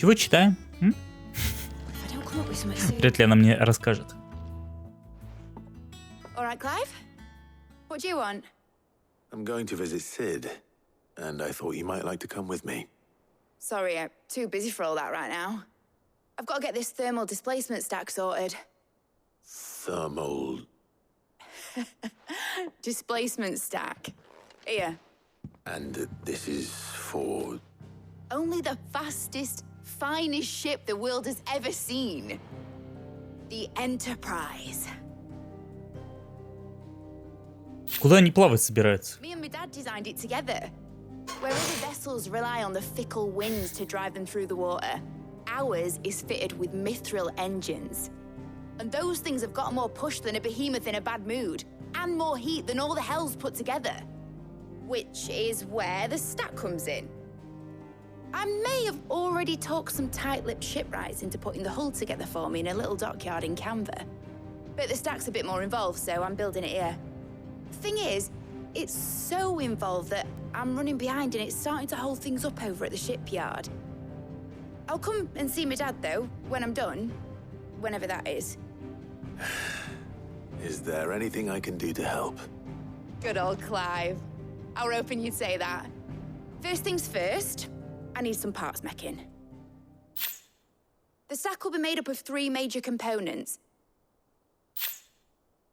Чего читаем? Вряд ли она мне расскажет. All right, Clive. What do you want? I'm going to visit Sid, and I thought you might like to come with me. Sorry, I'm too busy for all that right now. I've got to get this thermal displacement stack sorted. Thermal... Displacement stack. Here. And this is for... Only the fastest, finest ship the world has ever seen. The Enterprise. Куда они плавать собираются? Me and my dad designed it together. Where other vessels rely on the fickle winds to drive them through the water, ours is fitted with mithril engines. And those things have got more push than a behemoth in a bad mood, and more heat than all the hells put together. Which is where the stack comes in. I may have already talked some tight-lipped shipwrights into putting the hull together for me in a little dockyard in Canva. But the stack's a bit more involved, so I'm building it here. Thing is, it's so involved that I'm running behind and it's starting to hold things up over at the shipyard. I'll come and see my dad, though, when I'm done. Whenever that is. Is there anything I can do to help? Good old Clive. I were hoping you'd say that. First things first, I need some parts meching. The stack will be made up of 3 major components.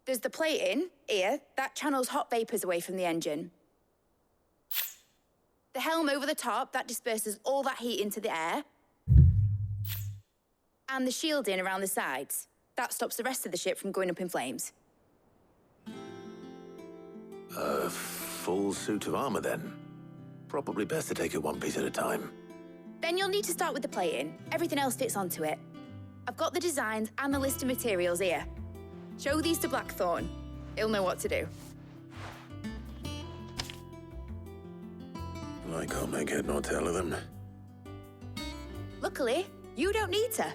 There's the plating, here, that channels hot vapors away from the engine. The helm over the top, that disperses all that heat into the air. And the shielding around the sides. That stops the rest of the ship from going up in flames. A full suit of armor, then. Probably best to take it one piece at a time. Then you'll need to start with the plating. Everything else fits onto it. I've got the designs and the list of materials here. Show these to Blackthorn. He'll know what to do. I can't make head nor tail of them. Luckily, you don't need to.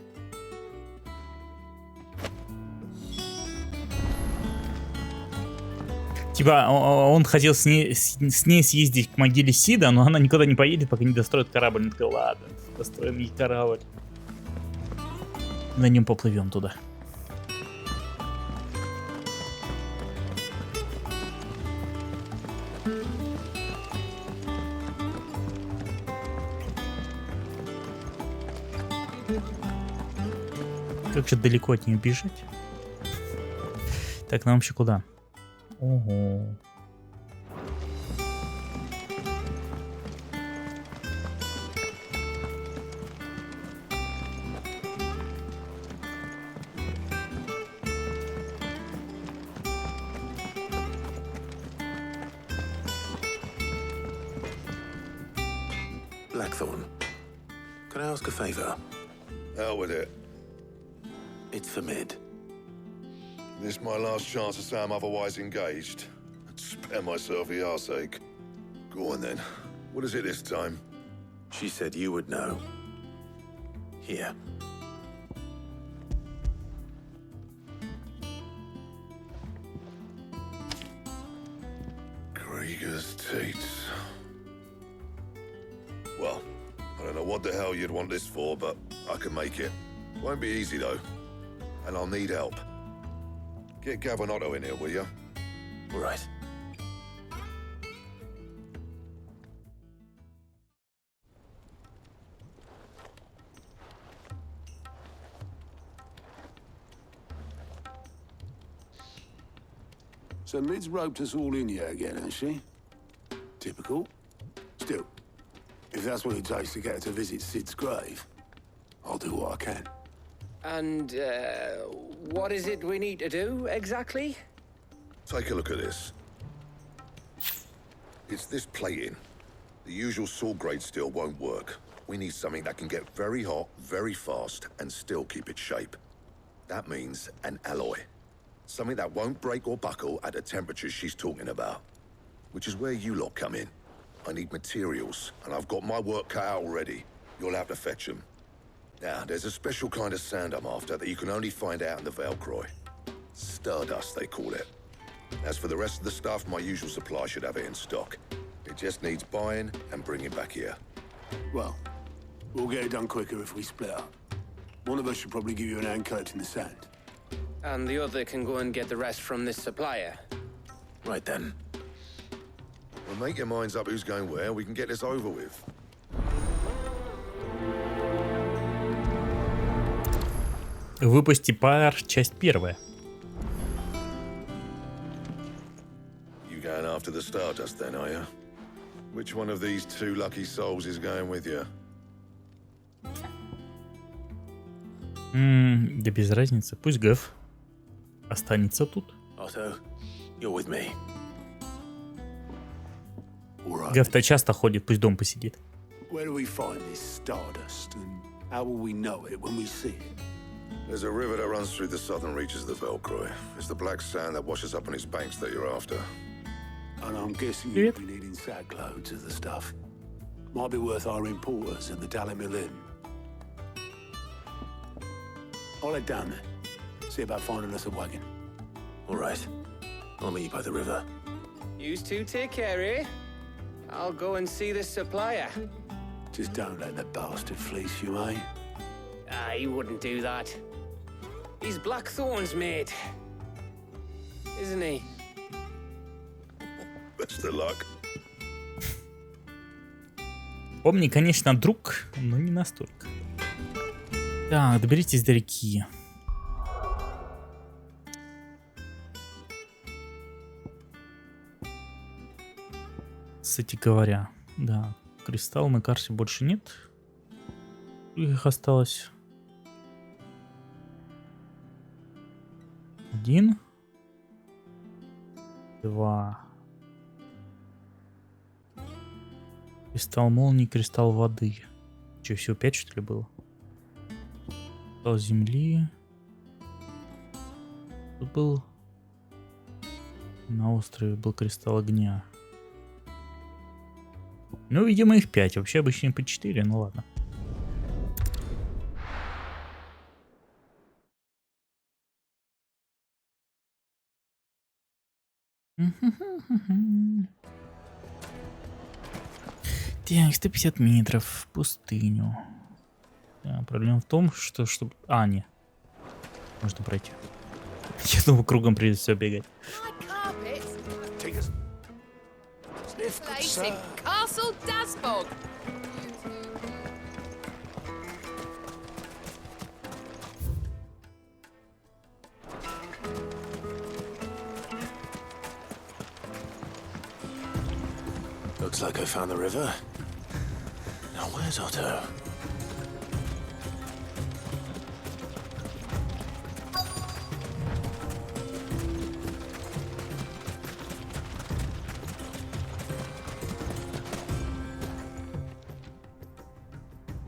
Типа, он хотел с ней съездить к могиле Сида, но она никуда не поедет, пока не достроит корабль. Он такой, ладно, достроим ей корабль. На нем поплывем туда. Как же далеко от нее бежать? Так, нам вообще куда? Ого. Blackthorn, can I ask a favor? Hell with it. It's for Mid. This my last chance to say I'm otherwise engaged. I'd spare myself the arseache. Go on then. What is it this time? She said you would know. Here. Krieger's teats. Well, I don't know what the hell you'd want this for, but I can make it. Won't be easy though. And I'll need help. Get Gavin-Otto in here, will you? Right. So Mid's roped us all in here again, has she? Typical. Still, if that's what it takes to get her to visit Sid's grave, I'll do what I can. And, what is it we need to do, exactly? Take a look at this. It's this plating. The usual saw grade steel won't work. We need something that can get very hot, very fast, and still keep its shape. That means an alloy. Something that won't break or buckle at the temperatures she's talking about. Which is where you lot come in. I need materials, and I've got my work cut out already. You'll have to fetch them. Now, there's a special kind of sand I'm after that you can only find out in the Valcroy. Stardust, they call it. As for the rest of the stuff, my usual supply should have it in stock. It just needs buying and bringing back here. Well, We'll get it done quicker if we split up. One of us should probably give you an hand collecting the sand. And the other can go and get the rest from this supplier. Right then. Well, make your minds up who's going where. We can get this over with. Выпусти пар, часть первая. You going after the Stardust then, are you? Which one of these two lucky souls is going with you? Да без разницы. Пусть Гэв останется тут. Otto, you're with me. All right. Гэв-то часто ходит, пусть дом посидит. Where do we find this Stardust, and how will we know it when we see it? There's a river that runs through the southern reaches of the Velcroy. It's the black sand that washes up on its banks that you're after. And I'm guessing you'll be needing sack loads of the stuff. Might be worth our importers at the Dalimil Inn. I'll head down there. See about finding us a wagon. All right. I'll meet you by the river. You two take care, eh? I'll go and see this supplier. Just don't let the bastard fleece you, eh? He wouldn't do that. He's Blackthorn's mate. Isn't he? Best of luck. Помни, конечно, друг, но не настолько. Так, доберитесь до реки. Кстати говоря, да, кристалл на карте больше нет. Их осталось 1, 2. Кристалл молнии, кристалл воды. Че, всего 5, что ли, было? Кристалл земли. Тут был... На острове был кристалл огня. Ну, видимо, их 5. Вообще обычно по 4, ну ладно. Так, 150 метров в пустыню. Да, проблема в том, что... не. Можно пройти. Я думаю, кругом придется все бегать. Place in Castle Dasbog. Looks like I found the river. Now where's Otto?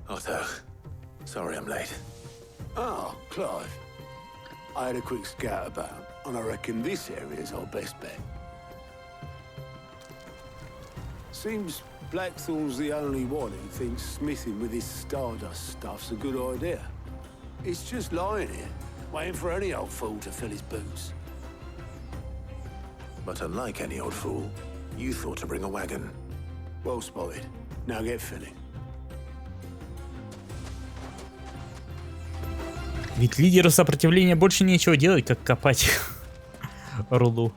Otto, sorry I'm late. Oh, Clive. I had a quick scout about, and I reckon this area's our best bet. Seems Blackthorn's the only one who thinks smithing with this Stardust stuff's a good idea. It's just lying here, waiting for any old fool to fill his boots. But unlike any old fool, you thought to bring a wagon. Well spotted. Now get filling. Ведь лидеру сопротивления больше нечего делать, как копать руду.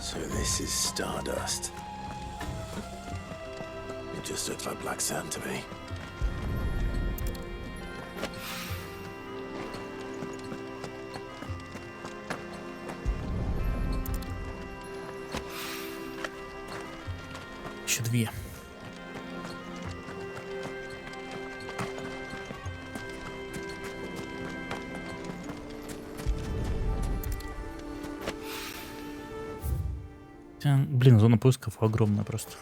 So this is Stardust. It just looks like black sand to me. Еще 2. Блин, зона поисков огромная просто.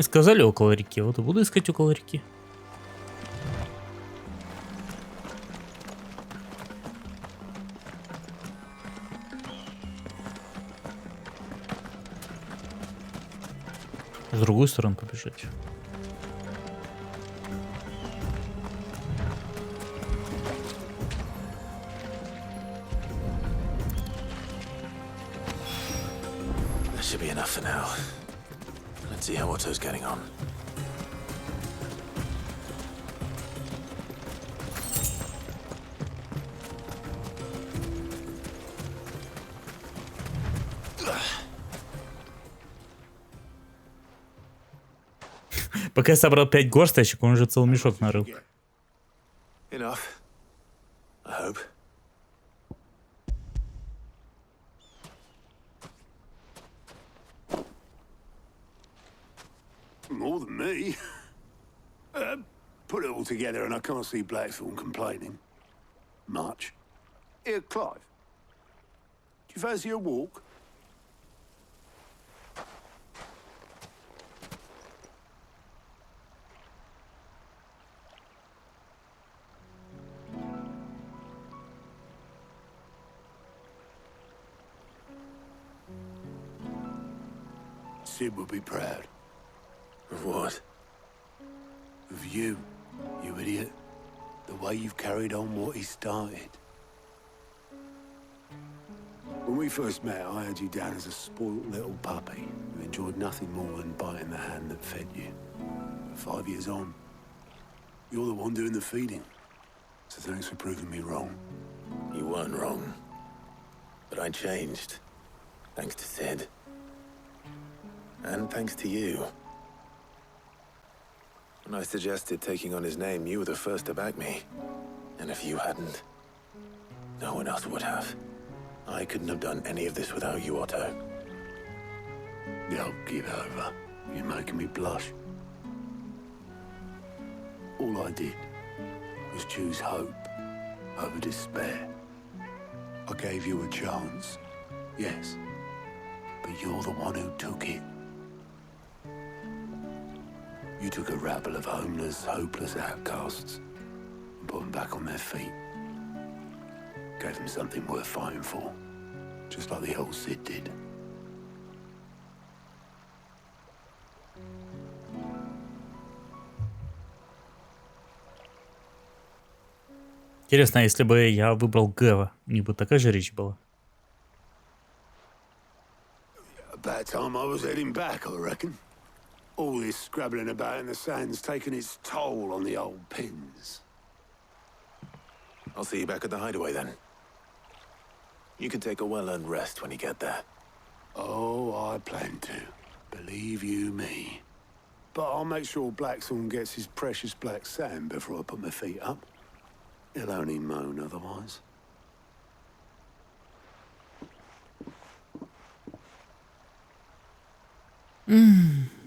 Сказали около реки, вот и буду искать около реки. В другую сторону побежать. That should be enough for now. Let's see how Otto's getting on. Пока я собрал 5 горсточек, он уже целый мешок нарыл. Enough. I hope. More than me. Put it all together and I can't see Blackthorn complaining. Much. Here, Clive. Do you fancy a walk? Sid would be proud. Of what? Of you, you idiot. The way you've carried on what he started. When we first met, I had you down as a spoilt little puppy who enjoyed nothing more than biting the hand that fed you. 5 years on, you're the one doing the feeding. So thanks for proving me wrong. You weren't wrong. But I changed. Thanks to Sid. And thanks to you. When I suggested taking on his name, you were the first to back me. And if you hadn't, no one else would have. I couldn't have done any of this without you, Otto. Yo, give over. You're making me blush. All I did was choose hope over despair. I gave you a chance, yes, but you're the one who took it. You took a rabble of homeless, hopeless outcasts and put them back on their feet. Gave them something worth fighting for, just like the old Sid did. Интересно, если бы я выбрал Гэва, у них бы такая же речь была. About time I was heading back, I reckon. All this scrabbling about in the sand's taken its toll on the old pins. I'll see you back at the hideaway then. You can take a well-earned rest when you get there. Oh, I plan to. Believe you me. But I'll make sure Blackthorn gets his precious black sand before I put my feet up. He'll only moan otherwise.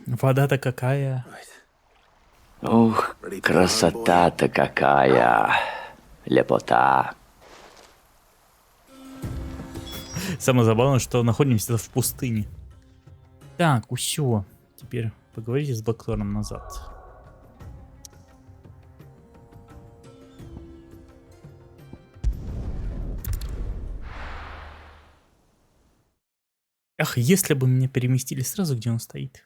Вода-то какая. Right. Ух, красота-то какая. Лепота. Самое забавное, что находимся в пустыне. Так, все. Теперь поговорите с Блэкторном назад. Ах, если бы меня переместили сразу, где он стоит.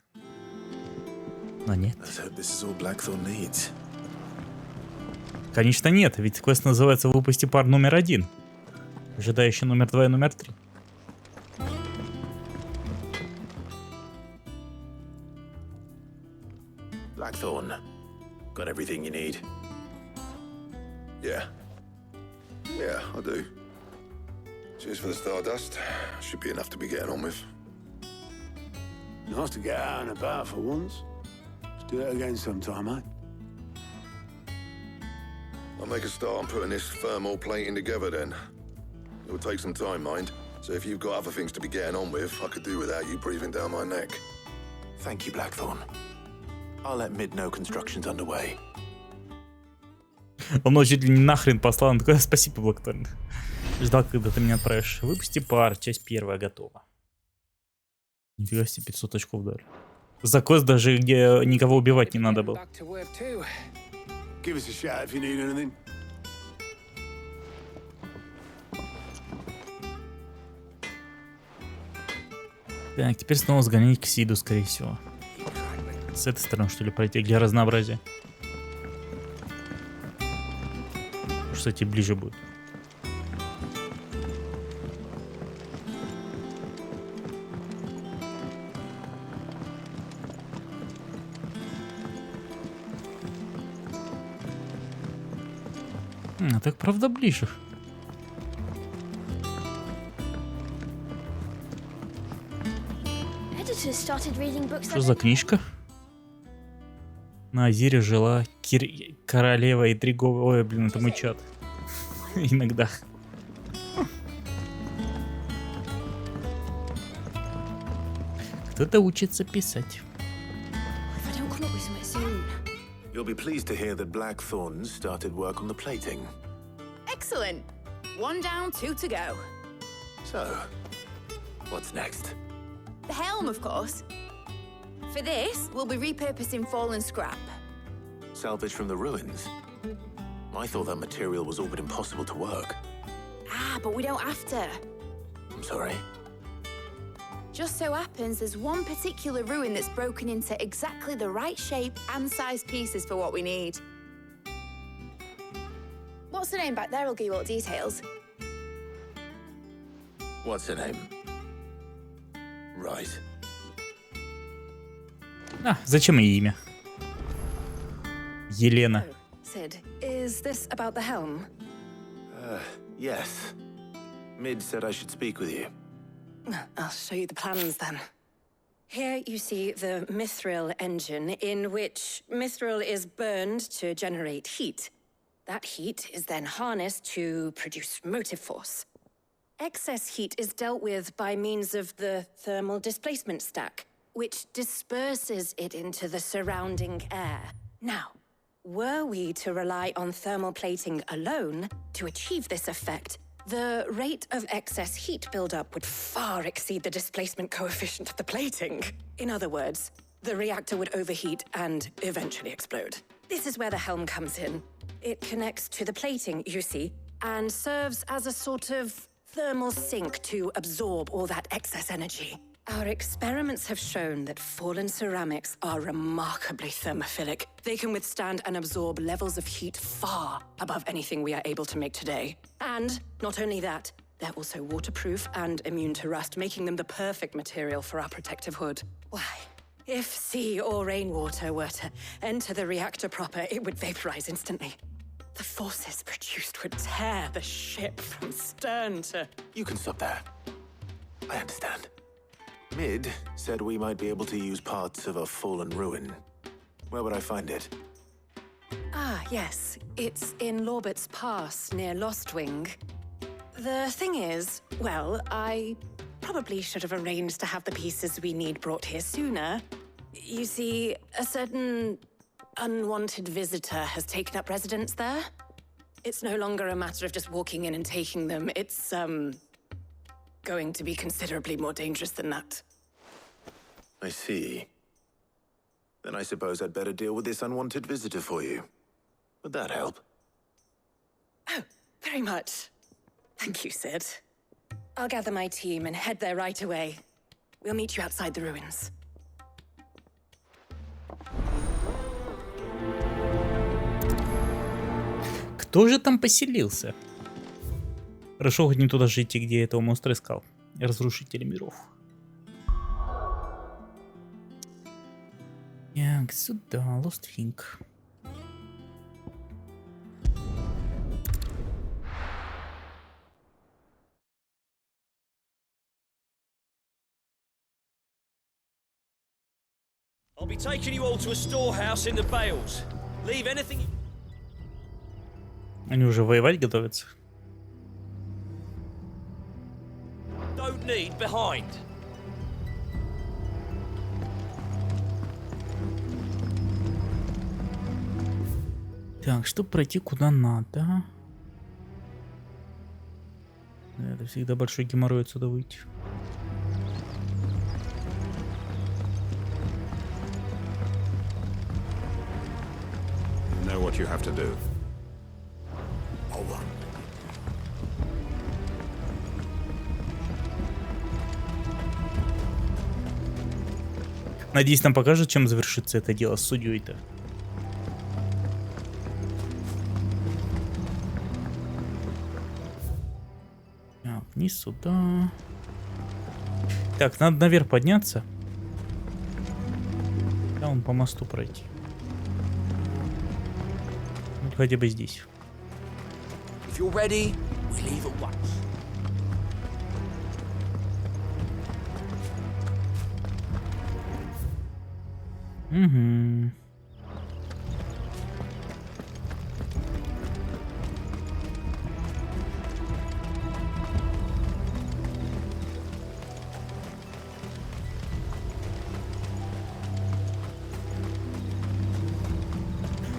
Но нет. Let's hope this is all Blackthorn needs. Конечно, нет, ведь квест называется «Выпусти пар номер 1». Ожидающий номер 2 и номер 3. Blackthorn, got everything you need. Yeah. Yeah, I do. Cheers for the stardust. Should be enough to be getting on with. Nice to get out and about for once. Let's do it again sometime, eh? I'll make a start on putting this thermal plating together then. It will take some time, mind. So if you've got other things to be getting on with, I could do without you breathing down my neck. Thank you, Blackthorn. I'll let Mid know construction's underway. Он его чуть ли не нахрен послал. Он такой: спасибо, Блэкторн. Ждал, когда ты меня отправишь. Выпусти пар, часть 1 готова. Нифига себе, 500 очков дали. За квест даже, где никого убивать не надо было. Back to work too. Give us a shout if you need anything. Так, теперь снова сгонять к Сиду, скорее всего. С этой стороны, что ли, пройти для разнообразия? Кстати, ближе будет. А так правда ближе. Что за книжка? На Азире жила королева Идригова. Ой, блин, это мой чат. Иногда. Кто-то учится писать. You'll be pleased to hear that Blackthorn started work on the plating. Excellent. 1 down, 2 to go. So, what's next? The helm, of course. For this, we'll be repurposing fallen scrap. Salvage from the ruins? I thought that material was all but impossible to work. Ah, but we don't have to. I'm sorry. Just so happens there's one particular ruin that's broken into exactly the right shape and size pieces for what we need. What's the name back there? I'll give you all the details. What's her name? Right. А, зачем ей имя? Елена. Sid, is this about the helm? Yes. Mid said I should speak with you. I'll show you the plans then. Here you see the mithril engine, in which mithril is burned to generate heat. That heat is then harnessed to produce motive force. Excess heat is dealt with by means of the thermal displacement stack, which disperses it into the surrounding air. Now, were we to rely on thermal plating alone to achieve this effect, the rate of excess heat buildup would far exceed the displacement coefficient of the plating. In other words, the reactor would overheat and eventually explode. This is where the helm comes in. It connects to the plating, you see, and serves as a sort of thermal sink to absorb all that excess energy. Our experiments have shown that fallen ceramics are remarkably thermophilic. They can withstand and absorb levels of heat far above anything we are able to make today. And not only that, they're also waterproof and immune to rust, making them the perfect material for our protective hood. Why, if sea or rainwater were to enter the reactor proper, it would vaporize instantly. The forces produced would tear the ship from stern to... You can stop there. I understand. Mid said we might be able to use parts of a fallen ruin. Where would I find it? Ah, yes. It's in Lorbert's Pass, near Lostwing. The thing is, well, I probably should have arranged to have the pieces we need brought here sooner. You see, a certain unwanted visitor has taken up residence there. It's no longer a matter of just walking in and taking them. It's, going to be considerably more dangerous than that. I see. Then I suppose I'd better deal with this unwanted visitor for you. Would that help? Oh, very much. Thank you, Sid. I'll gather my team and head there right away. We'll meet you outside the ruins. Кто же там поселился? Хорошо, хоть не туда же идти, где этого монстра искал. Разрушители миров. Так, сюда, Lostwing. I'll be taking you all to a storehouse in the Bales. Leave anything... Они уже воевать готовятся. Don't need behind. Так, чтобы пройти куда надо. Это всегда большой геморрой отсюда выйти. You know what you have to do. I'll run. Надеюсь, нам покажут, чем завершится это дело с судьей-то. Так, вниз сюда. Так, надо наверх подняться. Да, он по мосту пройти. Ну, хотя бы здесь. If you're ready, we leave at once. Угу.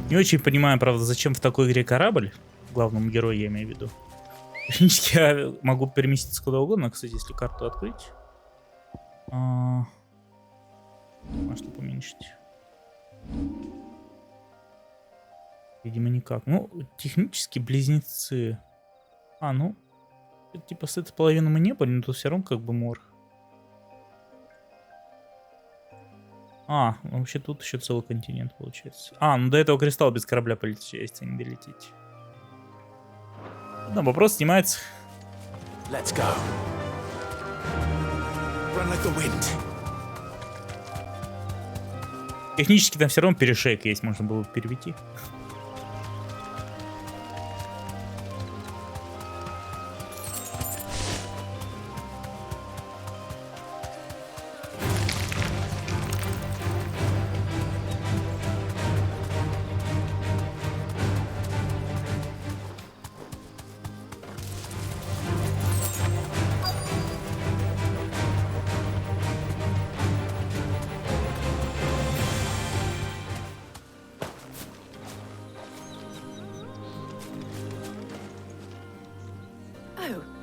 Не очень понимаю, правда, зачем в такой игре корабль. Главному герою я имею в виду. Технически я могу переместиться куда угодно, кстати, если карту открыть. А что поменьшить? Видимо, никак. Ну, технически близнецы. Ну, это, типа с этой половины мы не были, но тут все равно как бы мор. Вообще тут еще целый континент получается. Ну до этого кристалла без корабля полететь, не долететь. Да, вопрос снимается. Let's go. Run like the wind. Технически там все равно перешейк есть, можно было перевести.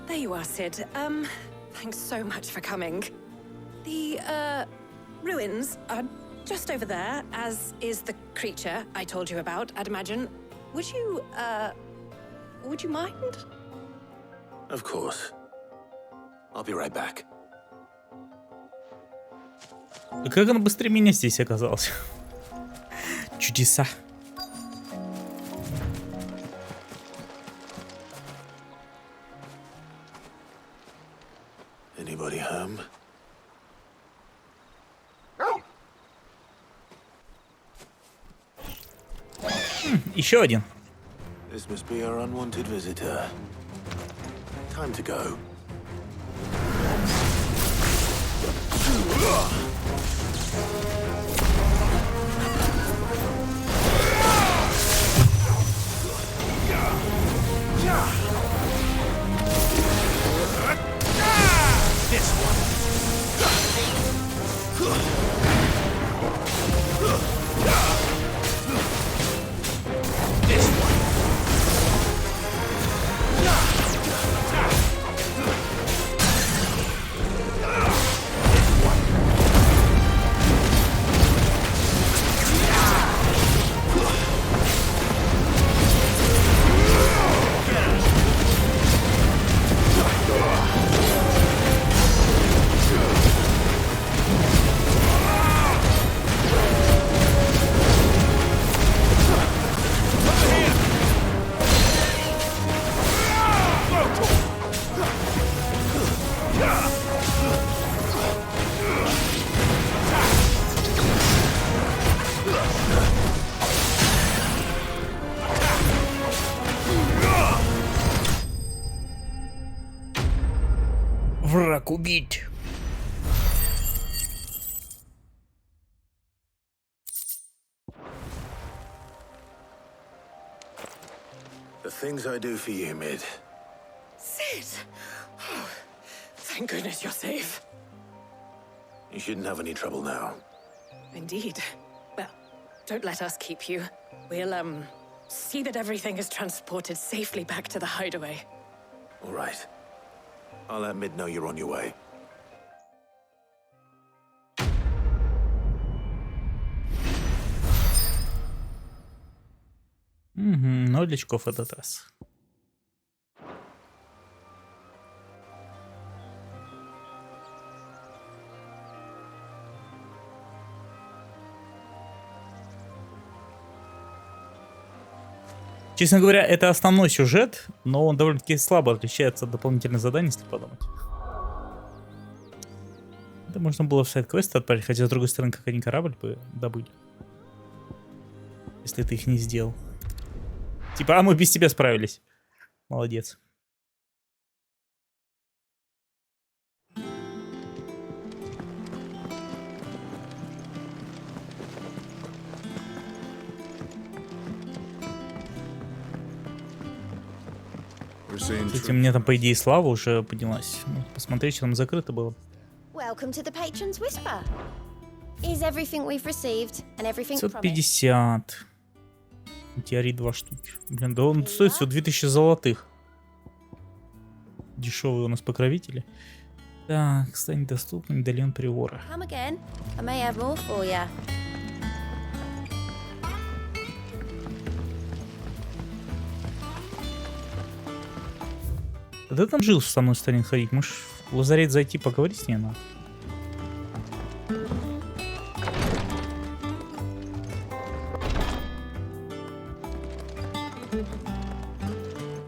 There you are, Sid. Thanks so much for coming. The, ruins are just over there, as is the creature I told you about, I'd imagine. Would you mind? Of course. I'll be right back. Как он быстрее меня здесь оказался? Чудеса. Anybody home? Еще один. This must be our unwanted visitor. Time to go. Враг убить. The things I do for you, Mid. Sid! Oh, thank goodness you're safe. You shouldn't have any trouble now. Indeed. Well, don't let us keep you. We'll, see that everything is transported safely back to the hideaway. All right. I'll let Mid know you're on your way. Угу, 0 очков этот раз. Честно говоря, это основной сюжет, но он довольно-таки слабо отличается от дополнительных заданий, если подумать. Это можно было в сайт-квесты отправить, хотя, с другой стороны, как они корабль бы добыли. Если ты их не сделал. Типа, а мы без тебя справились. Молодец. Кстати, у меня там, по идее, слава уже поднялась. Ну, посмотреть, что там закрыто было. Welcome to the Patron's Whisper. Is everything we've received and everything promised? 550. Метеорит 2 штуки. Блин, да он стоит всего 2000 золотых. Дешевые у нас покровители. Так, станет доступным медальон Приора. Come again. I may have more for you. А ты там жил со мной станет ходить? Можешь в лазарет зайти, поговорить с ней надо.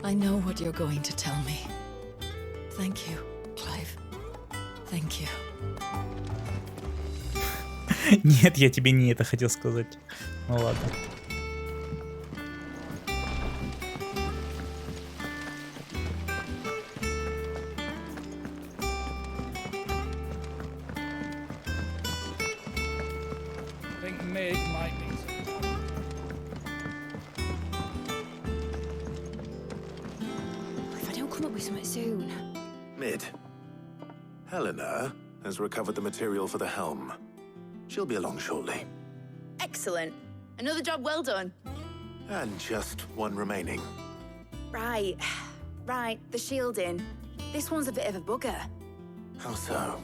I know what you're going to tell me. Thank you, Clive. Thank you. Нет, я тебе не это хотел сказать. Ну ладно. If I don't come up with something soon. Mid. Helena has recovered the material for the helm. She'll be along shortly. Excellent. Another job well done. And just one remaining. Right. Right, the shielding. This one's a bit of a bugger. How so?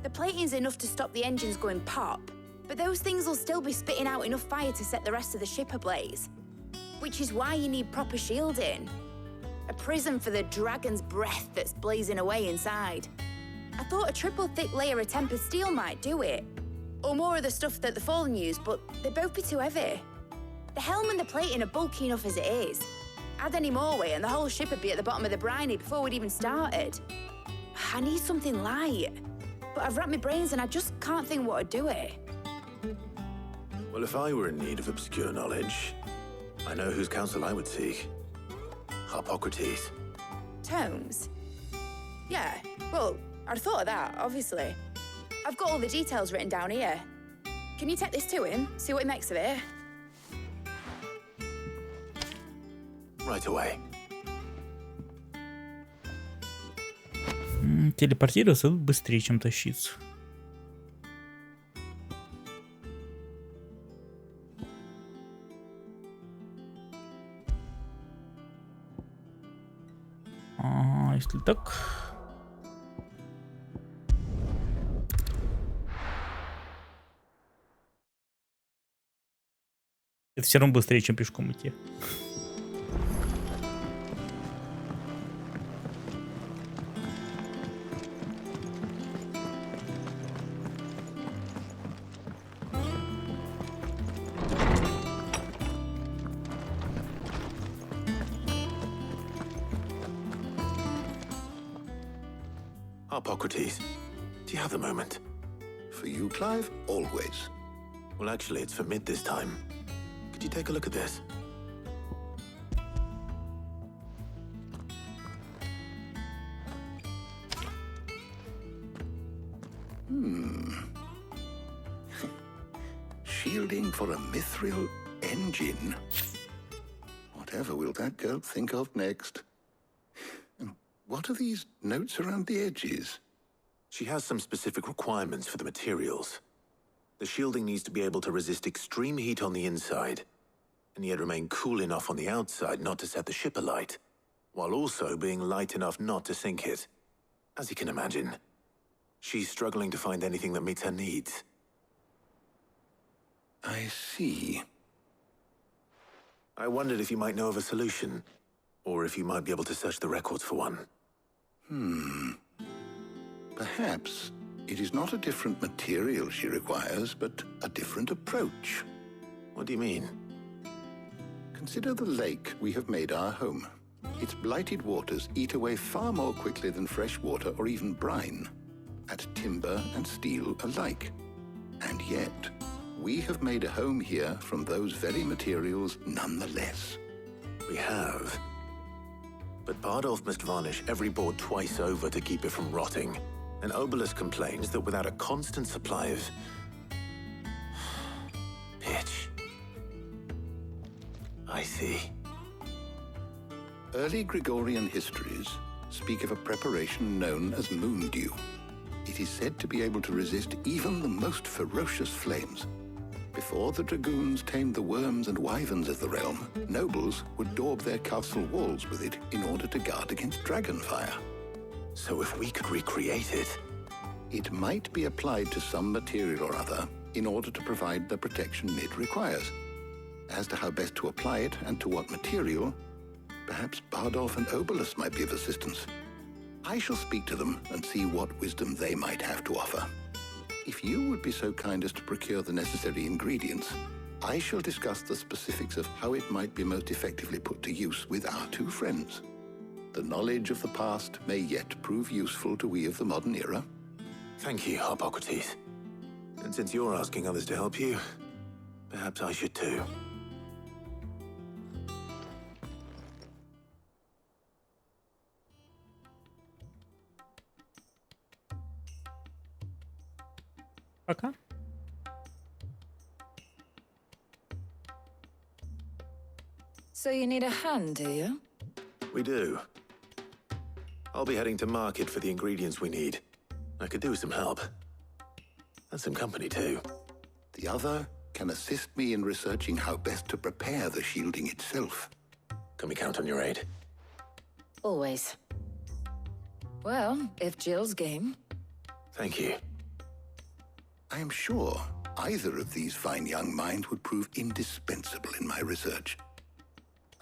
The plating's enough to stop the engines going pop, but those things will still be spitting out enough fire to set the rest of the ship ablaze. Which is why you need proper shielding. A prison for the dragon's breath that's blazing away inside. I thought a triple thick layer of tempered steel might do it. Or more of the stuff that the Fallen use, but they'd both be too heavy. The helm and the plating are bulky enough as it is. Add any more weight and the whole ship would be at the bottom of the briny before we'd even started. I need something light. But I've racked my brains and I just can't think what would do it. Well, if I were in need of obscure knowledge, I know whose counsel I would seek. Hippocrates. Tomes? Yeah, well, I'd thought of that, obviously. I've got all the details written down here. Can you take this to him, see what he makes of it? Right away. Телепортироваться тут быстрее, чем тащиться. А если так... Это все равно быстрее, чем пешком идти. Hippocrates, do you have the moment? For you, Clive, always. Well, actually, it's for Mid this time. Could you take a look at this? Shielding for a mithril engine. Whatever will that girl think of next? And what are these notes around the edges? She has some specific requirements for the materials. The shielding needs to be able to resist extreme heat on the inside, and yet remain cool enough on the outside not to set the ship alight, while also being light enough not to sink it. As you can imagine, she's struggling to find anything that meets her needs. I see. I wondered if you might know of a solution, or if you might be able to search the records for one. Perhaps it is not a different material she requires, but a different approach. What do you mean? Consider the lake we have made our home. Its blighted waters eat away far more quickly than fresh water or even brine, at timber and steel alike. And yet, we have made a home here from those very materials nonetheless. We have. But Bardolph must varnish every board twice over to keep it from rotting. And Obelus complains that without a constant supply of pitch. I see. Early Gregorian histories speak of a preparation known as moon dew. It is said to be able to resist even the most ferocious flames. Before the dragoons tamed the worms and wyverns of the realm, nobles would daub their castle walls with it in order to guard against dragon fire. So if we could recreate it... It might be applied to some material or other in order to provide the protection it requires. As to how best to apply it and to what material, perhaps Bardolph and Obelus might be of assistance. I shall speak to them and see what wisdom they might have to offer. If you would be so kind as to procure the necessary ingredients, I shall discuss the specifics of how it might be most effectively put to use with our two friends. The knowledge of the past may yet prove useful to we of the modern era. Thank you, Hippocrates. And since you're asking others to help you, perhaps I should too. Пока. So you need a hand, do you? We do. I'll be heading to market for the ingredients we need. I could do with some help. And some company too. The other can assist me in researching how best to prepare the shielding itself. Can we count on your aid? Always. Well, if Jill's game. Thank you. I am sure either of these fine young minds would prove indispensable in my research.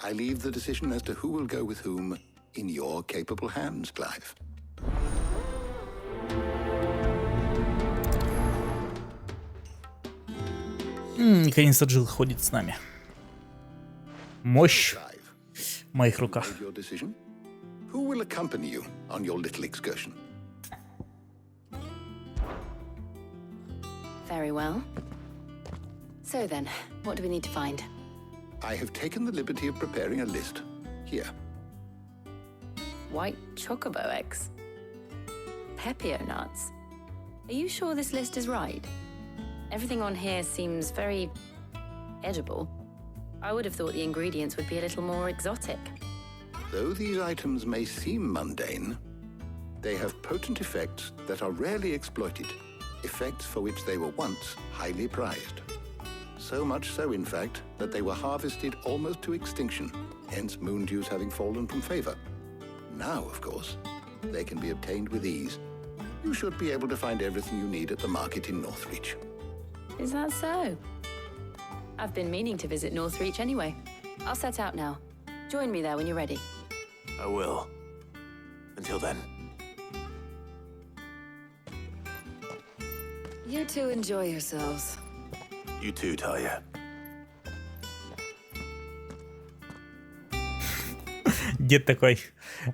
I leave the decision as to who will go with whom in your capable hands, Clive. Наконец-то Джилл ходит с нами. Мощь в моих руках. Who will accompany you on your little excursion? Very well. So then, what do we need to find? I have taken the liberty of preparing a list. Here. White chocobo eggs. Pepio nuts. Are you sure this list is right? Everything on here seems very edible. I would have thought the ingredients would be a little more exotic. Though these items may seem mundane, they have potent effects that are rarely exploited, effects for which they were once highly prized. So much so, in fact, that they were harvested almost to extinction, hence moon dews having fallen from favor. Now, of course, they can be obtained with ease. You should be able to find everything you need at the market in Northreach. Is that so? I've been meaning to visit Northreach anyway. I'll set out now. Join me there when you're ready. I will. Until then. You two enjoy yourselves. You too, Talia. Дед такой.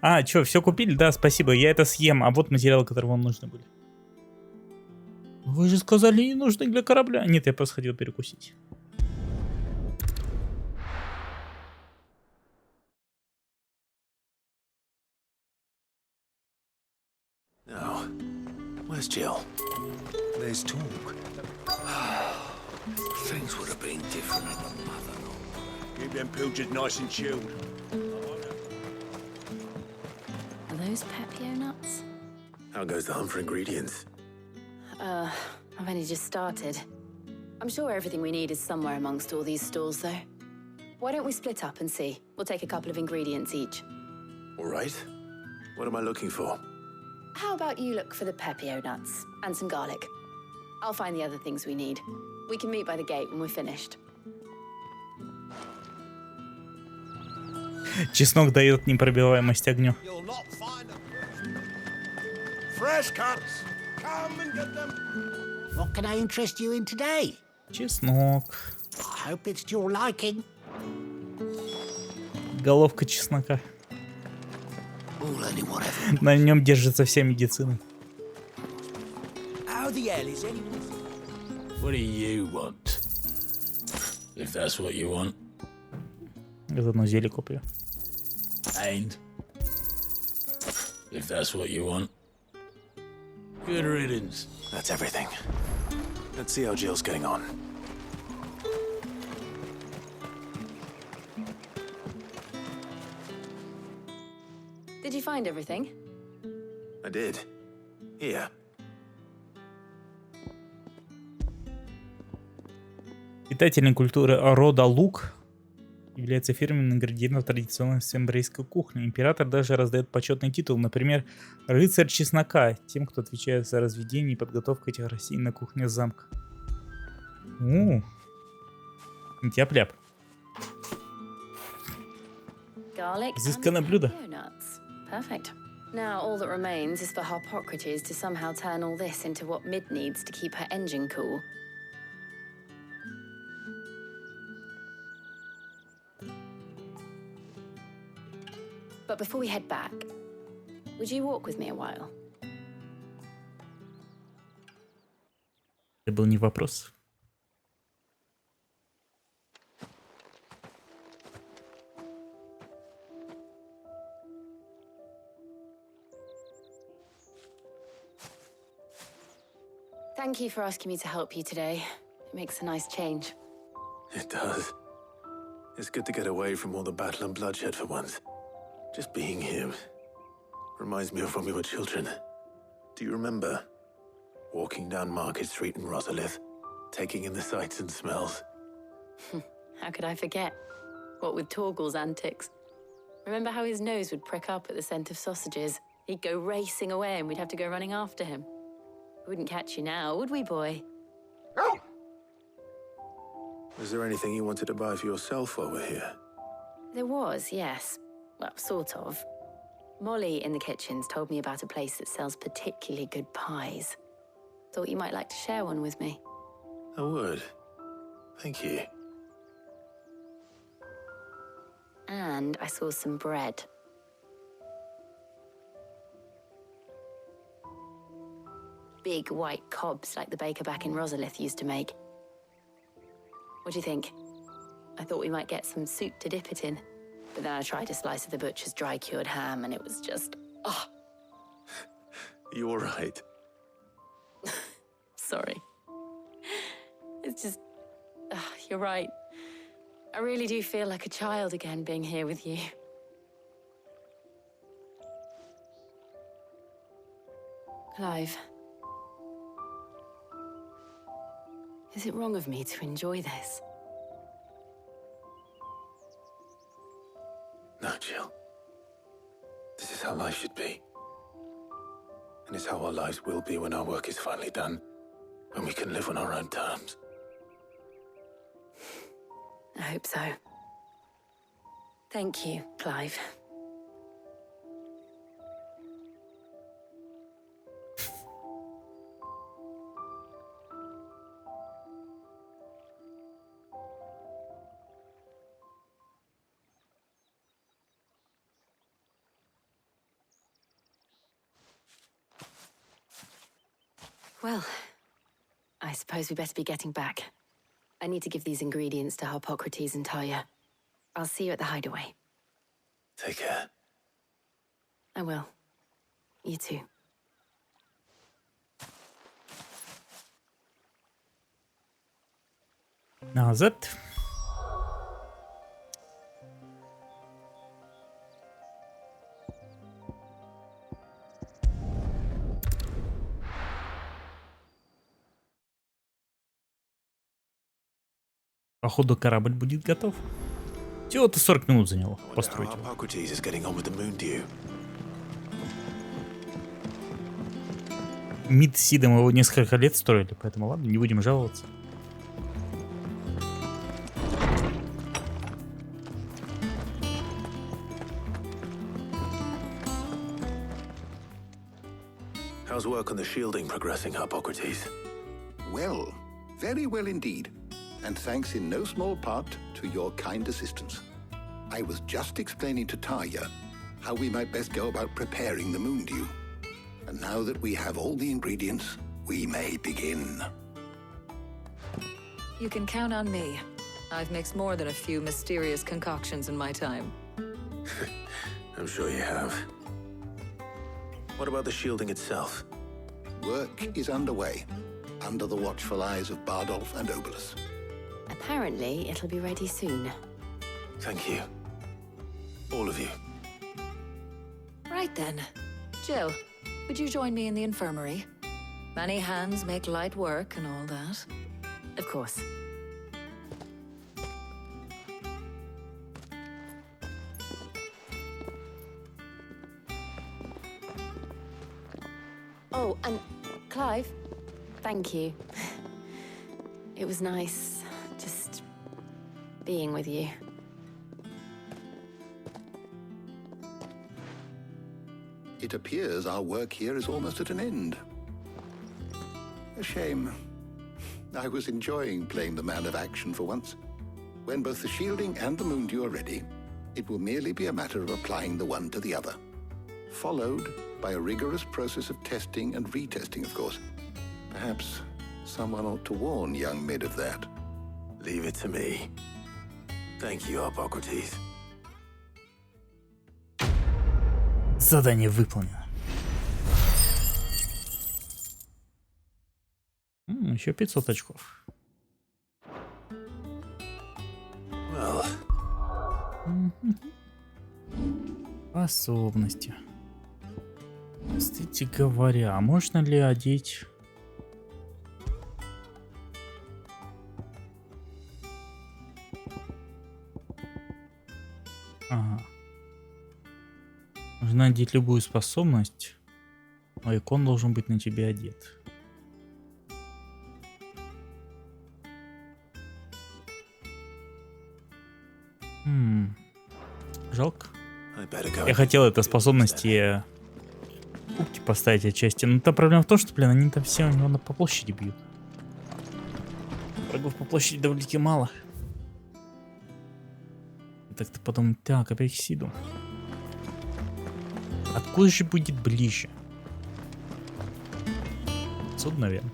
А, чё, все купили? Да, спасибо, я это съем. А вот материалы, которые вам нужны были. Вы же сказали, не нужны для корабля. Нет, я просто хотел перекусить. Now, where's Jill? There's talk. Things would have been different in the mother. Keep them pilchards nice and chilled. Are those Pepio nuts? How goes the hunt for ingredients? I've only just started. I'm sure everything we need is somewhere amongst all these stalls, though. Why don't we split up and see? We'll take a couple of ingredients each. All right. What am I looking for? How about you look for the Pepio nuts and some garlic? I'll find the other things we need. We can meet by the gate when we're finished. Чеснок дает непробиваемость огню. Fresh cuts. Come and get them. What can I interest you in today? Чеснок. I hope it's to your liking. Головка чеснока. На нем держится вся медицина. How the hell is anyone? What do you want? If that's what you want. Заодно зелье куплю. And if that's what you want. Good riddance. That's everything. Let's see how Jill's getting on. Did you find everything? I did. Here. Питательной культуры рода лук является фирменным ингредиентом традиционной сембрейской кухни. Император даже раздает почетный титул, например, рыцарь чеснока, тем, кто отвечает за разведение и подготовку этих растений на кухне замка. Тяп-ляп. Garlic Изысканное блюдо. nuts. Perfect. Now all that remains is for Harpocrates to somehow turn all this into what Mid needs to keep her engine cool. But before we head back, would you walk with me a while? Это был не вопрос. Thank you for asking me to help you today. It makes a nice change. It does. It's good to get away from all the battle and bloodshed for once. Just being here reminds me of when we were children. Do you remember walking down Market Street in Rosalith, taking in the sights and smells? How could I forget? What with Torgal's antics. Remember how his nose would prick up at the scent of sausages? He'd go racing away and we'd have to go running after him. We wouldn't catch you now, would we, boy? Was there anything you wanted to buy for yourself while we're here? There was, yes. Well, sort of. Molly in the kitchens told me about a place that sells particularly good pies. Thought you might like to share one with me. I would. Thank you. And I saw some bread. Big white cobs like the baker back in Rosalith used to make. What do you think? I thought we might get some soup to dip it in. But then I tried a slice of the butcher's dry-cured ham and it was just... oh. You all right? Sorry. It's just... you're right. I really do feel like a child again being here with you. Clive. Is it wrong of me to enjoy this? No, Jill. This is how life should be. And it's how our lives will be when our work is finally done. When we can live on our own terms. I hope so. Thank you, Clive. Well, I suppose we better be getting back. I need to give these ingredients to Harpocrates and Talia. I'll see you at the hideaway. Take care. I will. You too. Назад. Походу корабль будет готов. Всего-то 40 минут заняло построить его. Harpocrates is getting on with the moon dew. Мид с Сидом его несколько лет строили, поэтому ладно, не будем жаловаться. How's work on the shielding progressing, Harpocrates? Well, very well indeed. And thanks in no small part to your kind assistance. I was just explaining to Taya how we might best go about preparing the moon dew. And now that we have all the ingredients, we may begin. You can count on me. I've mixed more than a few mysterious concoctions in my time. I'm sure you have. What about the shielding itself? Work is underway, under the watchful eyes of Bardolph and Obolus. Apparently, it'll be ready soon. Thank you. All of you. Right then. Jill, would you join me in the infirmary? Many hands make light work and all that. Of course. Oh, and Clive, thank you. It was nice just being with you. It appears our work here is almost at an end. A shame. I was enjoying playing the man of action for once. When both the shielding and the moon dew are ready, it will merely be a matter of applying the one to the other. Followed by a rigorous process of testing and retesting, of course. Perhaps someone ought to warn young Mid of that. Leave it to me. Thank you, Hippocrates. Задание выполнено. Еще 500 очков. Well. Способности. Кстати говоря, можно ли одеть... Ага. Можно одеть любую способность, но икон должен быть на тебе одет. Жалко. Я хотел этой способности кубки поставить отчасти, но та проблема в том, что, блин, они там все у него по площади бьют. Врагов по площади довольно-таки мало. Так-то потом, так, апексиду. Откуда же будет ближе? Отсюда, наверное.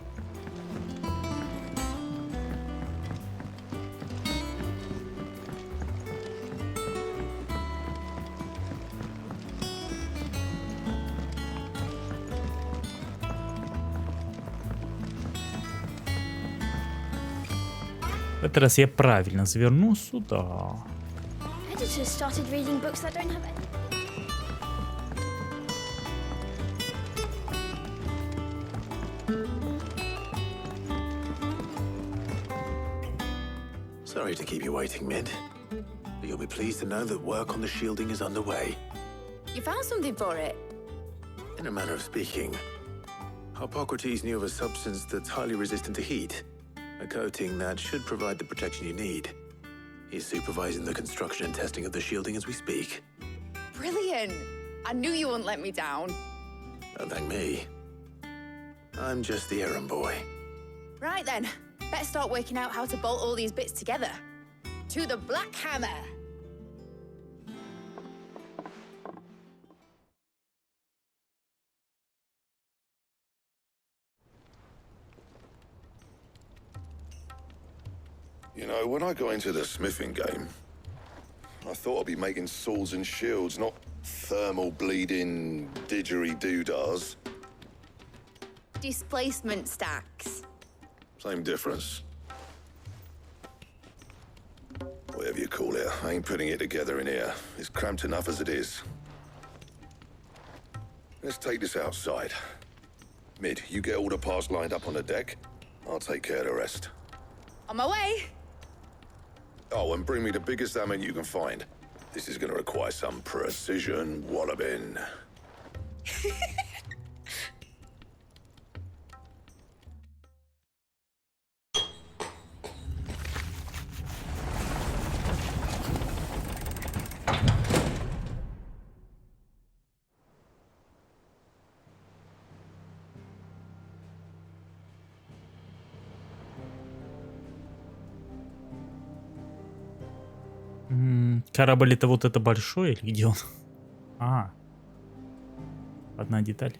В этот раз я правильно заверну сюда. Sorry to keep you waiting, Mid. But you'll be pleased to know that work on the shielding is underway. You found something for it? In a manner of speaking, Hippocrates knew of a substance that's highly resistant to heat. A coating that should provide the protection you need. He's supervising the construction and testing of the shielding as we speak. Brilliant! I knew you wouldn't let me down. Don't thank me. I'm just the errand boy. Right then, let's start working out how to bolt all these bits together. To the Black Hammer! You know, when I got into the smithing game, I thought I'd be making swords and shields, not thermal bleeding didgeridoo-dahs. Displacement stacks. Same difference. Whatever you call it, I ain't putting it together in here. It's cramped enough as it is. Let's take this outside. Mid, you get all the parts lined up on the deck. I'll take care of the rest. On my way! Oh, and bring me the biggest hammer you can find. This is gonna require some precision walloping. Корабль это вот это большой или где он? А, одна деталь.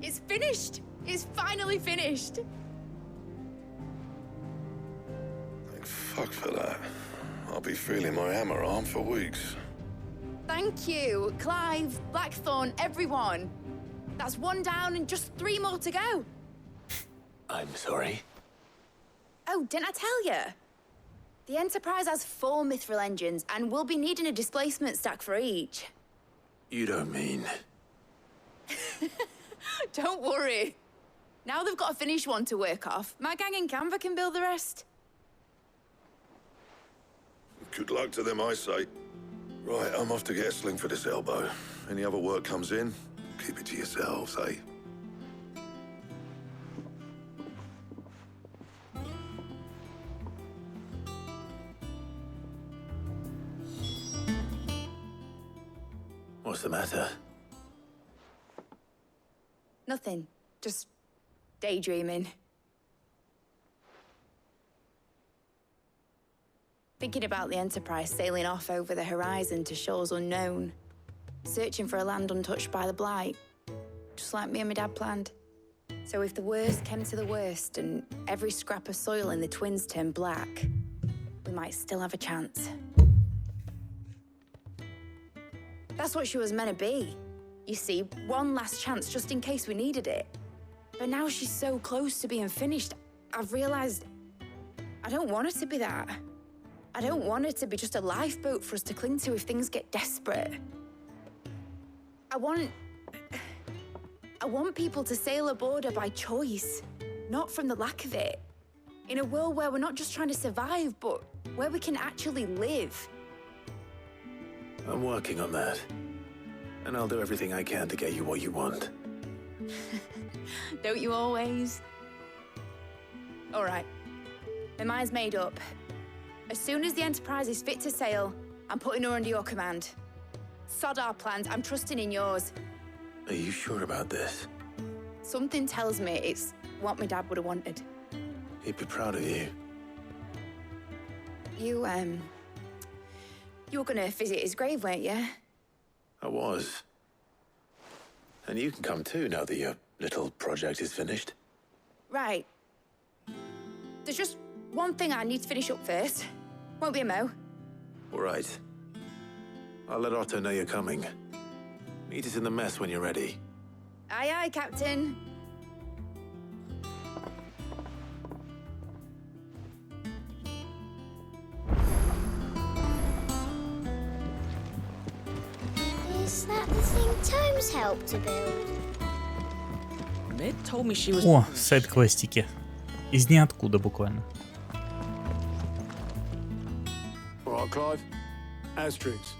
It's finished. It's finally finished. Thank fuck for that. I'll be feeling my hammer arm for weeks. Thank you, Clive, Blackthorn, everyone. That's one down and just 3 more to go. I'm sorry. Oh, didn't I tell you? The Enterprise has 4 mithril engines, and we'll be needing a displacement stack for each. You don't mean... Don't worry. Now they've got a finished one to work off. My gang in Canva can build the rest. Good luck to them, I say. Right, I'm off to get a sling for this elbow. Any other work comes in, keep it to yourselves, eh? What's the matter? Nothing. Just daydreaming. Thinking about the Enterprise sailing off over the horizon to shores unknown. Searching for a land untouched by the Blight. Just like me and my dad planned. So if the worst came to the worst and every scrap of soil in the Twins turned black, we might still have a chance. That's what she was meant to be. You see, one last chance just in case we needed it. But now she's so close to being finished, I've realized I don't want her to be that. I don't want her to be just a lifeboat for us to cling to if things get desperate. I want people to sail aboard her by choice, not from the lack of it. In a world where we're not just trying to survive, but where we can actually live. I'm working on that. And I'll do everything I can to get you what you want. Don't you always? All right. My mind's made up. As soon as the Enterprise is fit to sail, I'm putting her under your command. Sod our plans, I'm trusting in yours. Are you sure about this? Something tells me it's what my dad would have wanted. He'd be proud of you. You were gonna visit his grave, weren't you? I was. And you can come too now that your little project is finished. Right. There's just one thing I need to finish up first. Won't be a mo. All right. I'll let Otto know you're coming. Meet us in the mess when you're ready. Aye, aye, Captain. Is that the thing Tomes helped to build? Mid told me she was... О, сайд-квестики. Из ниоткуда буквально. All right, Clive. Asterix.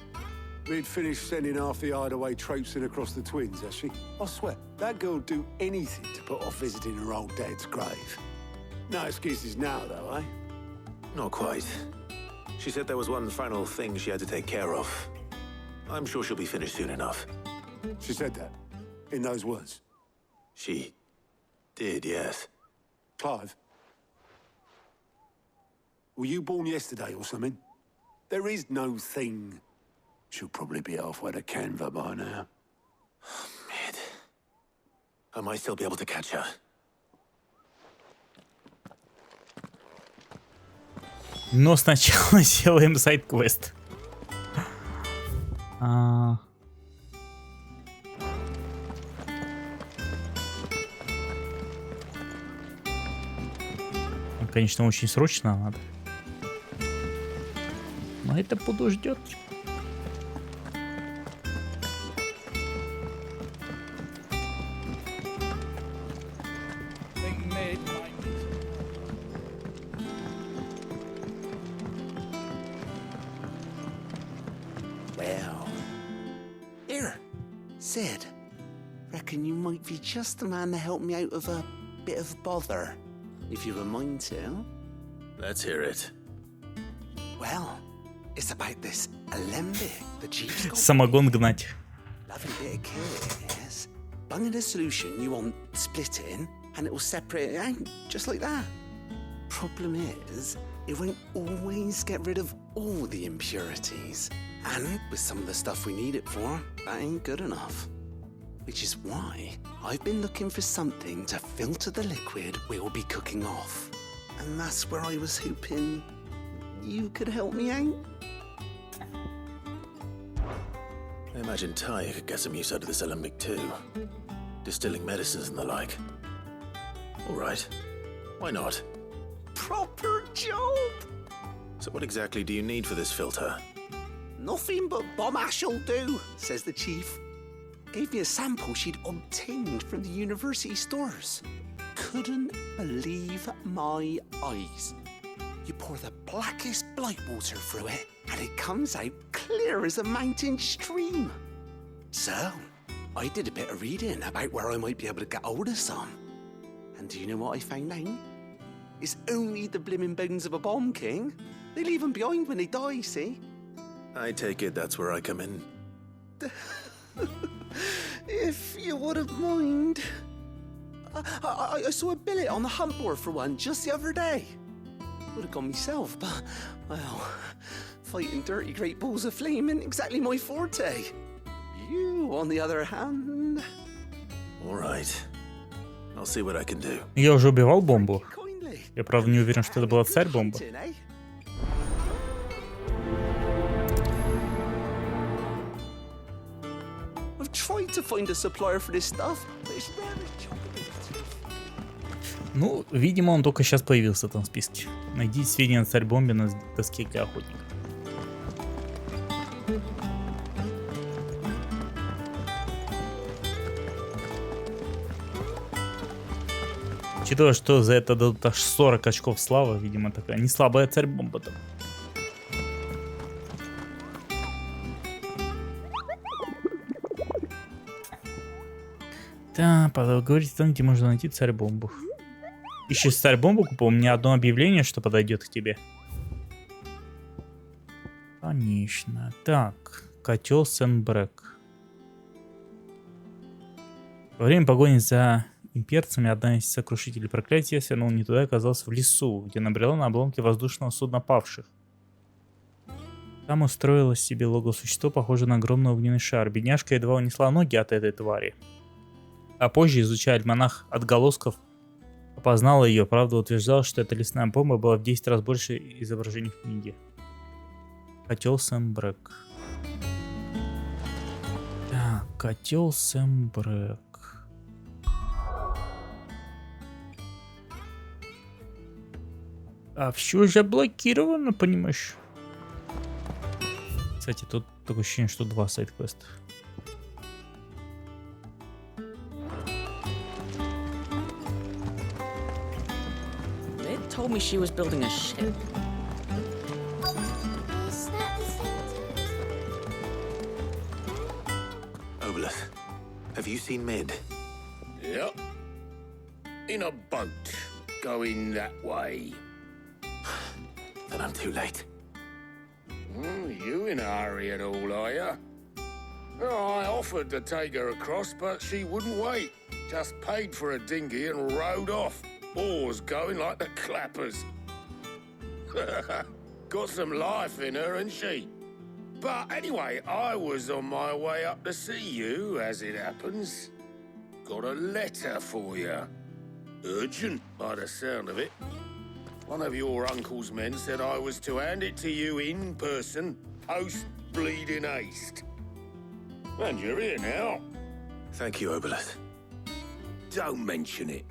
We'd finished sending half the hideaway traipsing across the Twins, has she? I swear, that girl'd do anything to put off visiting her old dad's grave. No excuses now, though, eh? Not quite. She said there was one final thing she had to take care of. I'm sure she'll be finished soon enough. She said that? In those words? She did, yes. Clive? Were you born yesterday or something? There is no thing. She'll probably be halfway to Canva by now. Mid. I might still be able to catch her. Но сначала сделаем сайд-квест. Конечно, очень срочно надо. Но это подождет. Well, here, Sid. Reckon you might be just the man to help me out of a bit of bother, if you've a mind to. Let's hear it. Well, it's about this alembic the chief's got. Самогон гнать. Lovely bit of kit, yes. Bunging a solution you want splitting, and it will separate it out, just like that. Problem is, it won't always get rid of all the impurities. And with some of the stuff we need it for, that ain't good enough. Which is why I've been looking for something to filter the liquid we'll be cooking off. And that's where I was hoping you could help me out. I imagine Ty could get some use out of this alembic too. Distilling medicines and the like. All right. Why not? Proper job! So what exactly do you need for this filter? Nothing but bomb ash'll do, says the chief. Gave me a sample she'd obtained from the university stores. Couldn't believe my eyes. You pour the blackest blight water through it, and it comes out clear as a mountain stream. So, I did a bit of reading about where I might be able to get hold of some. And do you know what I found out? It's only the blimmin' bones of a bomb king. They leave them behind when they die, see? I take it that's where I come in. If you wouldn't mind. I saw a billet on the hunt board for one just the other day. Would have gone myself, but, well, fighting dirty great balls of flame ain't exactly my forte. You, on the other hand... All right. I'll see what I can do. Я уже убивал бомбу. Я, правда, не уверен, что это была царь-бомба. I've tried to find a supplier for this stuff, but it's never Ну, видимо, он только сейчас появился в этом списке. Найди сведения о царь-бомбе на доске для охотника. Учитывая, что за это дадут аж 40 очков славы, видимо, такая не слабая царь-бомба там. Да, поговорите там, где можно найти царь-бомбу. Ищешь царь-бомбу, купил мне одно объявление, что подойдет к тебе. Конечно. Так, котел Сен-Брэк. Во время погони за имперцами одна из сокрушителей проклятия свернула не туда и оказалась в лесу, где набрела на обломки воздушного судна павших. Там устроило себе логово существо, похожее на огромный огненный шар. Бедняжка едва унесла ноги от этой твари. А позже, изучая альманах отголосков, опознала ее. Правда, утверждала, что эта лесная бомба была в 10 раз больше изображений в книге. Котел Сен-Брэк. Так, котел Сен-Брэк. А все заблокировано, понимаешь? Кстати, тут такое ощущение, что 2 сайд-квеста. Told me she was building a ship. Obelus, have you seen Mid? Yep. In a boat, going that way. Then I'm too late. You in a hurry at all, are ya? Oh, I offered to take her across, but she wouldn't wait. Just paid for a dinghy and rowed off. Oars going like the clappers. Got some life in her, ain't she? But anyway, I was on my way up to see you, as it happens. Got a letter for you. Urgent, by the sound of it. One of your uncle's men said I was to hand it to you in person, post-bleeding haste. And you're here now. Thank you, Obelus. Don't mention it.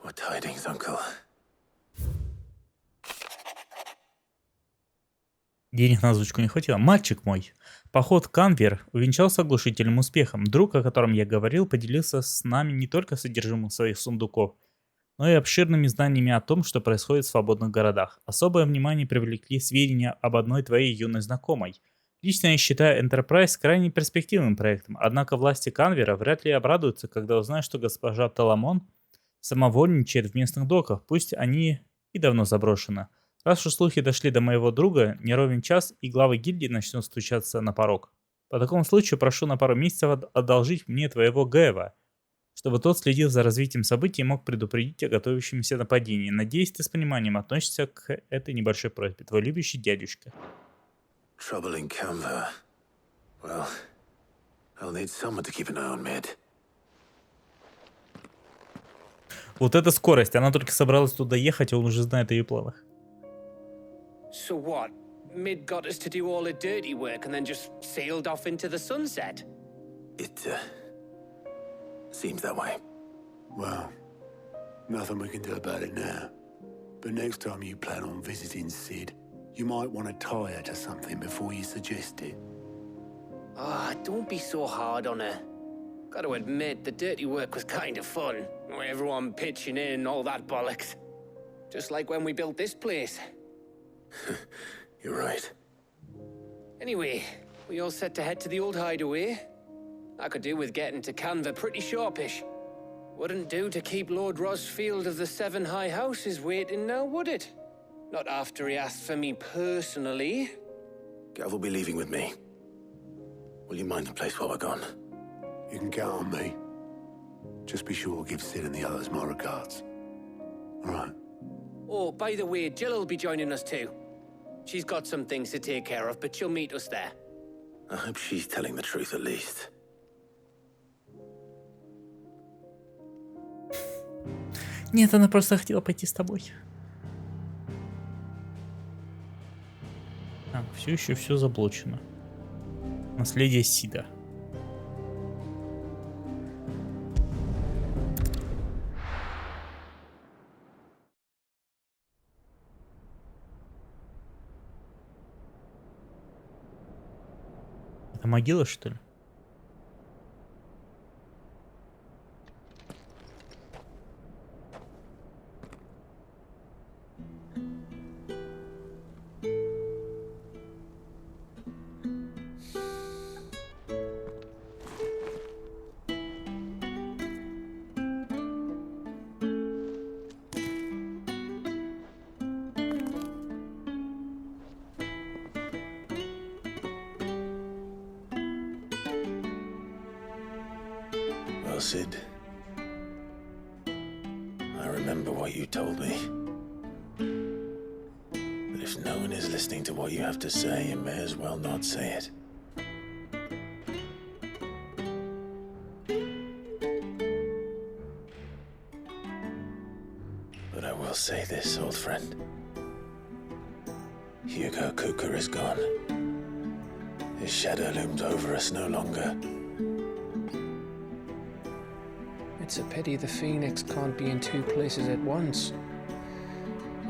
What tidings, Uncle? Денег на озвучку не хватило. Мальчик мой. Поход в Канвер увенчался оглушительным успехом. Друг, о котором я говорил, поделился с нами не только содержимым своих сундуков, но и обширными знаниями о том, что происходит в свободных городах. Особое внимание привлекли сведения об одной твоей юной знакомой. Лично я считаю Enterprise крайне перспективным проектом, однако власти Канвера вряд ли обрадуются, когда узнают, что госпожа Таламон самовольничает в местных доках, пусть они и давно заброшены. Раз уж слухи дошли до моего друга, не ровен час, и главы гильдии начнут стучаться на порог. По такому случаю прошу на пару месяцев одолжить мне твоего Гэва, чтобы тот следил за развитием событий и мог предупредить о готовящемся нападении. Надеюсь, ты с пониманием относишься к этой небольшой просьбе. Твой любящий дядюшка. Trouble in Canva. Well, I'll need someone to keep an eye on Mid. Вот эта скорость. Она только собралась туда ехать, а он уже знает о ее планах. So what? Mid got us to do all the dirty work and then just sailed off into the sunset? It, seems that way. Well, nothing we can do about it now. But next time you plan on visiting Sid, you might want to tie her to something before you suggest it. Ah, don't be so hard on her. Got to admit, the dirty work was kind of fun. Everyone pitching in and all that bollocks. Just like when we built this place. You're right. Anyway, we all set to head to the old hideaway. I could do with getting to Canva pretty sharpish. Wouldn't do to keep Lord Rosfield of the Seven High Houses waiting now, would it? Not after he asked for me personally. Gav will be leaving with me. Will you mind the place while we're gone? You can count on me. Just be sure to give Sid and the others my regards. All right. Oh, by the way, Jill will be joining us too. She's got some things to take care of, but she'll meet us there. I hope she's telling the truth at least. Нет, она просто хотела пойти с тобой. Так, все еще все заблочено. Наследие Сида. Это могила, что ли? Well, Sid, I remember what you told me. But if no one is listening to what you have to say, you may as well not say it. But I will say this, old friend. Hugo Kuka is gone. His shadow looms over us no longer. It's a pity the Phoenix can't be in two places at once.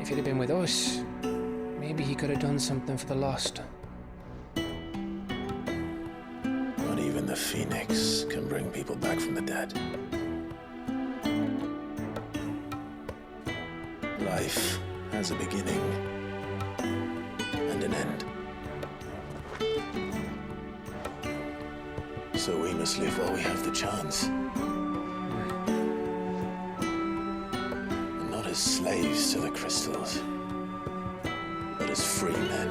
If he'd have been with us, maybe he could have done something for the lost. Not even the Phoenix can bring people back from the dead. Life has a beginning and an end. So we must live while we have the chance. And not as slaves to the crystals, but as free men.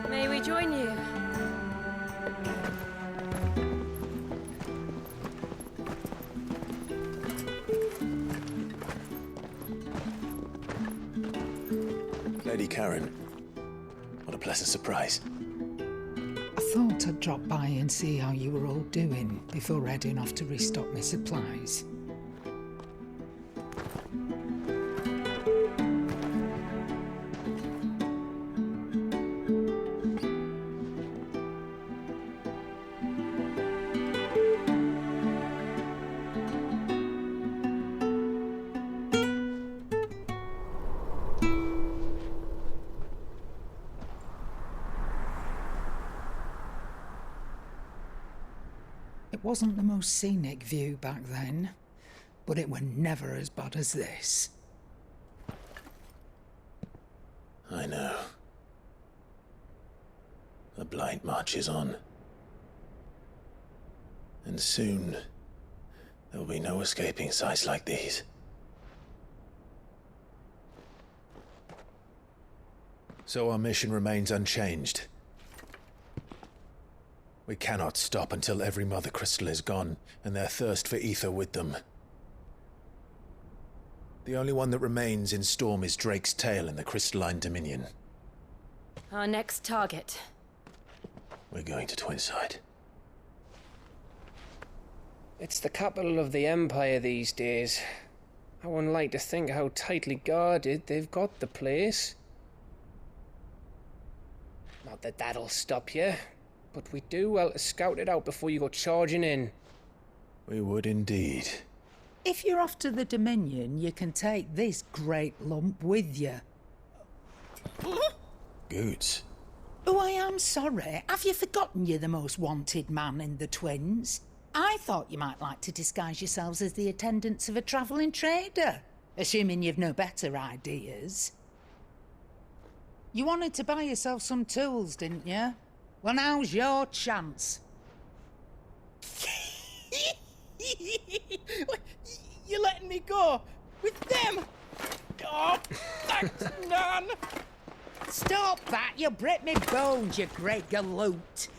May we join you? Lady Karen, what a pleasant surprise. I thought I'd drop by and see how you were all doing before heading off to restock my supplies. It wasn't the most scenic view back then, but it were never as bad as this. I know. The blight marches on. And soon, there will be no escaping sights like these. So our mission remains unchanged. We cannot stop until every mother crystal is gone, and their thirst for ether with them. The only one that remains in Storm is Drake's tail in the Crystalline Dominion. Our next target. We're going to Twinside. It's the capital of the Empire these days. I wouldn't like to think how tightly guarded they've got the place. Not that that'll stop you, but we do well to scout it out before you go charging in. We would indeed. If you're off to the Dominion, you can take this great lump with you. Goods. Oh, I am sorry. Have you forgotten you're the most wanted man in the Twins? I thought you might like to disguise yourselves as the attendants of a travelling trader, assuming you've no better ideas. You wanted to buy yourself some tools, didn't you? Well, now's your chance. You're letting me go with them? Oh, thanks, Nan. Stop that! You'll break me bones, you great galoot.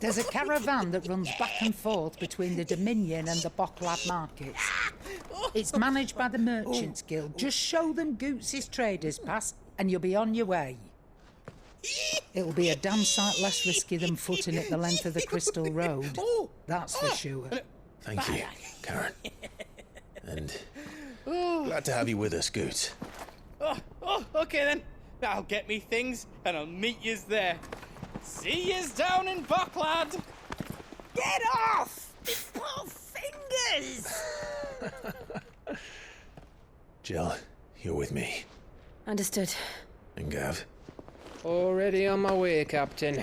There's a caravan that runs back and forth between the Dominion and the Bocklad markets. It's managed by the Merchants Guild. Just show them Goots' traders pass and you'll be on your way. It'll be a damn sight less risky than footing it the length of the Crystal Road. That's for sure. Thank you, Karen. And glad to have you with us, Goots. Okay then. I'll get me things and I'll meet yous there. See yous down in Bocklad. Get off! Little fingers! Jill, you're with me. Understood. And Gav. Already on my way, Captain.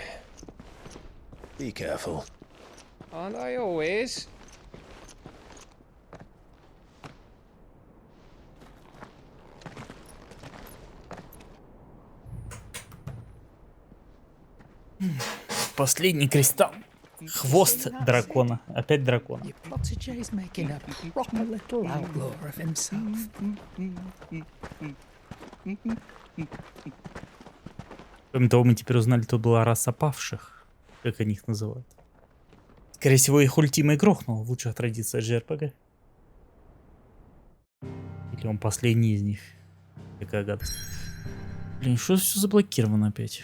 Be careful. Aren't I always? Последний кристалл. Хвост дракона. Опять дракона. Protégé's making a proper little outlaw of himself. Кроме того, мы теперь узнали, кто была раса павших, как они их называют. Скорее всего, их ультимой грохнул в лучших традициях JRPG. Или он последний из них. Какая гадость. Блин, что все заблокировано опять?